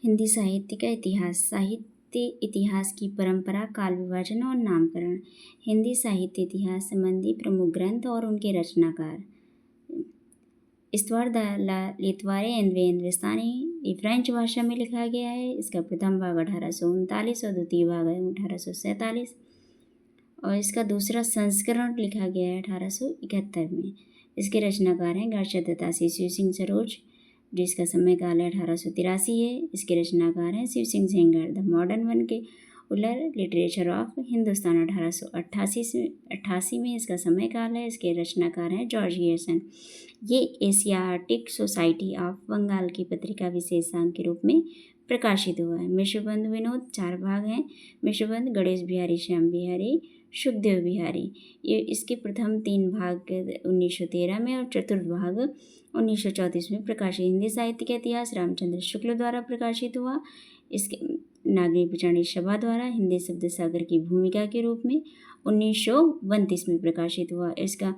हिंदी साहित्य का इतिहास। साहित्य इतिहास की परंपरा, काल विभाजन और नामकरण। हिंदी साहित्य इतिहास संबंधी प्रमुख ग्रंथ और उनके रचनाकार। ईश्वर लितवारे हिंदुस्तानी, ये फ्रेंच भाषा में लिखा गया है। इसका प्रथम भाग 1839 और द्वितीय भाग है 1847 और इसका दूसरा संस्करण लिखा गया है 1871 में। इसके रचनाकार हैं गणशतदत्ता शिव सिंह सरोज, जिसका समय काल 1883 है। इसके रचनाकार हैं Shiv Singh Sengar. The modern vernacular literature of Hindustan 1888 में इसका समय काल है। इसके रचनाकार हैं जॉर्ज गियर्सन। ये एशियाटिक सोसाइटी ऑफ बंगाल की पत्रिका विशेषांक के रूप में प्रकाशित हुआ है। मिश्रबंध विनोद, 4 भाग हैं। मिश्रबंध गणेश बिहारी, श्याम बिहारी, सुखदेव बिहारी। ये इसके प्रथम 3 भाग 1913 में और चतुर्थ भाग 1934 में प्रकाशित। हिंदी साहित्य का इतिहास रामचंद्र शुक्ल द्वारा प्रकाशित हुआ। इसके नागरी पिचाणी सभा द्वारा हिंदी शब्द सागर की भूमिका के रूप में 1932 में प्रकाशित हुआ। इसका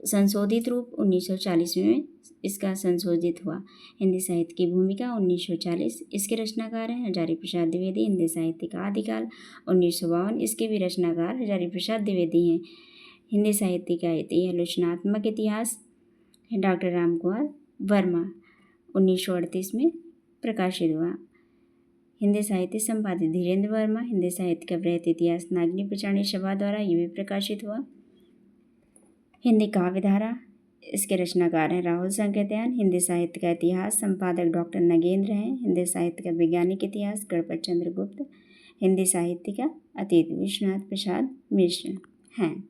संशोधित रूप 1940 में इसका संशोधित हुआ। हिंदी साहित्य की भूमिका 1940। इसके रचनाकार हैं हजारी प्रसाद द्विवेदी। हिंदी साहित्य का आदिकाल 1952। इसके भी रचनाकार हजारी प्रसाद द्विवेदी हैं। हिंदी साहित्य का आलोचनात्मक इतिहास डॉक्टर राम कुमार वर्मा 1938 में प्रकाशित हुआ। हिंदी साहित्य संपादित धीरेन्द्र वर्मा। हिंदी साहित्य का वृहत इतिहास नागरी पिचाणी सभा द्वारा ये भी प्रकाशित हुआ। हिंदी काव्यधारा, इसके रचनाकार हैं राहुल संकेतयान। हिंदी साहित्य का इतिहास संपादक डॉक्टर नगेंद्र हैं। हिंदी साहित्य का वैज्ञानिक इतिहास गणपत चंद्र गुप्त। हिंदी साहित्य का अतीत विश्वनाथ प्रसाद मिश्र हैं।